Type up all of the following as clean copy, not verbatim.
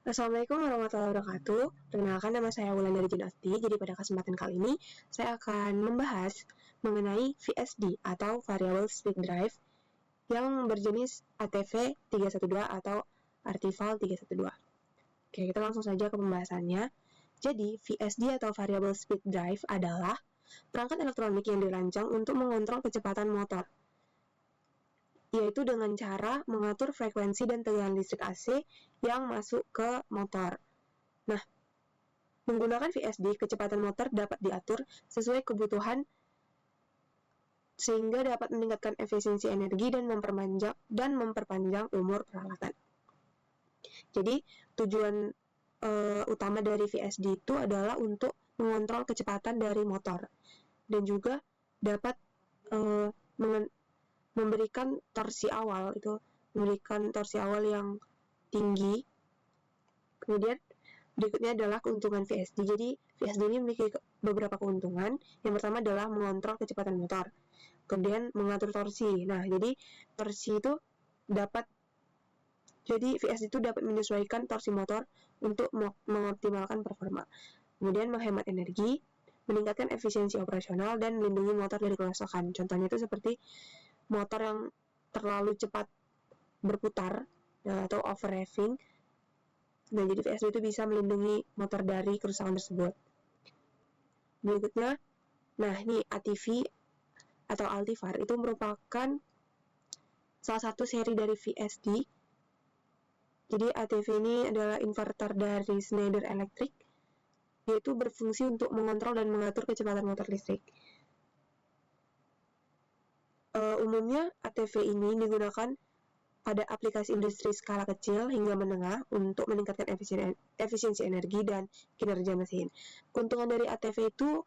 Assalamualaikum warahmatullahi wabarakatuh. Perkenalkan, nama saya Wulandari Junasti. Jadi pada kesempatan kali ini saya akan membahas mengenai VSD atau Variable Speed Drive yang berjenis ATV 312 atau Artival 312. Oke, kita langsung saja ke pembahasannya. Jadi VSD atau Variable Speed Drive adalah perangkat elektronik yang dirancang untuk mengontrol kecepatan motor, yaitu dengan cara mengatur frekuensi dan tegangan listrik AC yang masuk ke motor. Nah, menggunakan VSD, kecepatan motor dapat diatur sesuai kebutuhan sehingga dapat meningkatkan efisiensi energi dan memperpanjang umur peralatan. Jadi, tujuan utama dari VSD itu adalah untuk mengontrol kecepatan dari motor dan juga dapat memberikan torsi awal yang tinggi. Kemudian berikutnya adalah keuntungan VSD. Jadi VSD ini memiliki beberapa keuntungan. Yang pertama adalah mengontrol kecepatan motor, kemudian mengatur torsi. Nah, jadi VSD itu dapat menyesuaikan torsi motor untuk mengoptimalkan performa. Kemudian menghemat energi, meningkatkan efisiensi operasional, dan melindungi motor dari kerusakan. Contohnya itu seperti motor yang terlalu cepat berputar atau over-revving. Nah, jadi VSD itu bisa melindungi motor dari kerusakan tersebut. Berikutnya, ini ATV atau Altivar itu merupakan salah satu seri dari VSD. Jadi ATV ini adalah inverter dari Schneider Electric, yaitu berfungsi untuk mengontrol dan mengatur kecepatan motor listrik. Umumnya ATV ini digunakan pada aplikasi industri skala kecil hingga menengah untuk meningkatkan efisiensi energi dan kinerja mesin. Keuntungan dari ATV itu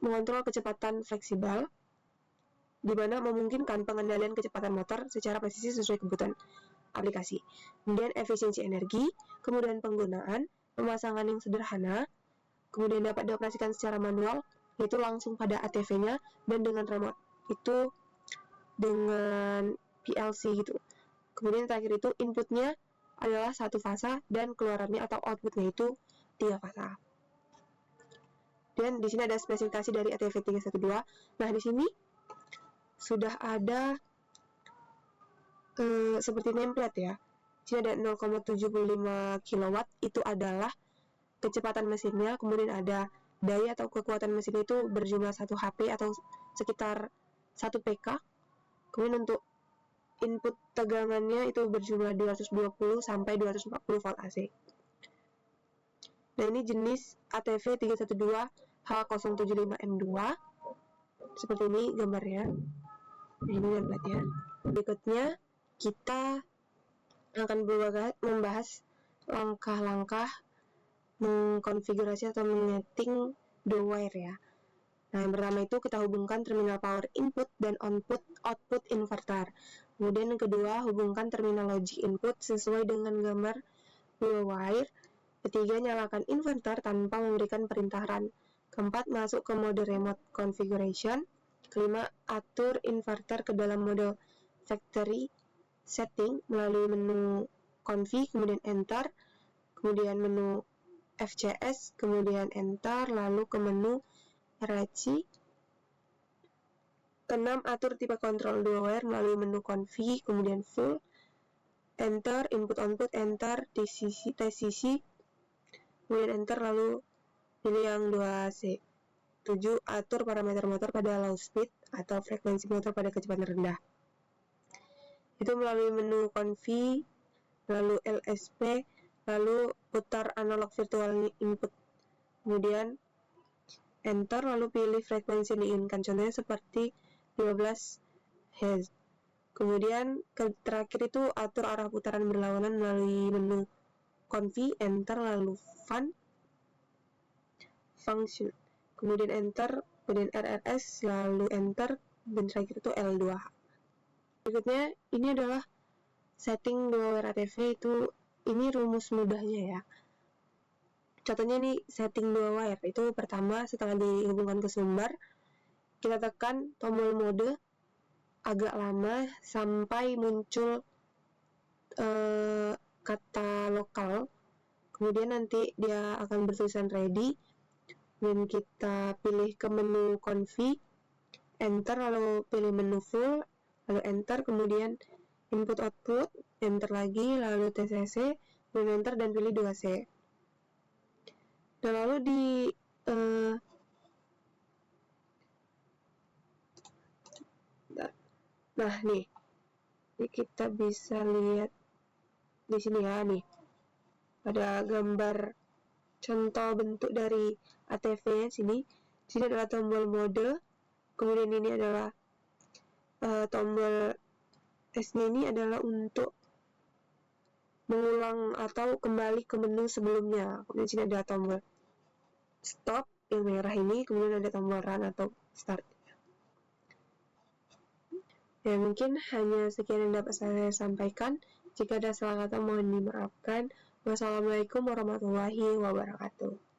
mengontrol kecepatan fleksibel, di mana memungkinkan pengendalian kecepatan motor secara presisi sesuai kebutuhan aplikasi. Kemudian efisiensi energi, kemudian penggunaan, pemasangan yang sederhana, kemudian dapat dioperasikan secara manual, yaitu langsung pada ATV-nya dan dengan remote, itu dengan PLC gitu. Kemudian terakhir itu inputnya adalah satu fasa dan keluarannya atau outputnya itu 3 fasa. Dan di sini ada spesifikasi dari ATV 312. Nah, di sini sudah ada seperti template ya. Di sini ada 0,75 kW, itu adalah kecepatan mesinnya. Kemudian ada daya atau kekuatan mesin itu berjumlah 1 HP atau sekitar 1 PK. Kemudian untuk input tegangannya itu berjumlah 220 sampai 240 volt AC. Nah, ini jenis ATV 312 H075M2. Seperti ini gambarnya. Nah, ini template-nya. Berikutnya kita akan membahas langkah-langkah mengkonfigurasi atau menyeting dual wire ya. Nah, yang pertama itu kita hubungkan terminal power input dan output inverter. Kemudian yang kedua, hubungkan terminal logic input sesuai dengan gambar dual wire. Ketiga, nyalakan inverter tanpa memberikan perintah run. Keempat, masuk ke mode remote configuration. Kelima, atur inverter ke dalam mode factory setting melalui menu config, kemudian enter, kemudian menu FCS, kemudian enter, lalu ke menu RAC. Keenam, atur tipe kontrol dual wire melalui menu config, kemudian full, enter, input output, enter, TCC, kemudian enter, lalu pilih yang 2C. 7. Atur parameter motor pada low speed atau frekuensi motor pada kecepatan rendah. Itu melalui menu config, lalu LSP, lalu putar analog virtual input, kemudian enter, lalu pilih frekuensi yang diinginkan, contohnya seperti 15 Hz. Kemudian terakhir itu atur arah putaran berlawanan melalui menu config, enter, lalu function, kemudian enter, kemudian RRS, lalu enter, dan terakhir itu L2. Berikutnya ini adalah setting dual wire ATV. Ini rumus mudahnya ya. Contohnya ini setting dual wire itu pertama, setelah dihubungkan ke sumber, kita tekan tombol mode agak lama sampai muncul kata lokal, kemudian nanti dia akan bertulisan ready, dan kita pilih ke menu config, enter, lalu pilih menu full, lalu enter, kemudian input output, enter lagi, lalu TCC, kemudian enter dan pilih 2C. Dan lalu di nah nih, ini kita bisa lihat di sini ya, nih ada gambar contoh bentuk dari ATV sini. Sini adalah tombol mode, kemudian ini adalah tombol S-nya ini adalah untuk mengulang atau kembali ke menu sebelumnya. Kemudian sini ada tombol stop yang merah ini, kemudian ada tombol run atau start. Ya, mungkin hanya sekian yang dapat saya sampaikan. Jika ada salah kata mohon dimaafkan. Wassalamualaikum warahmatullahi wabarakatuh.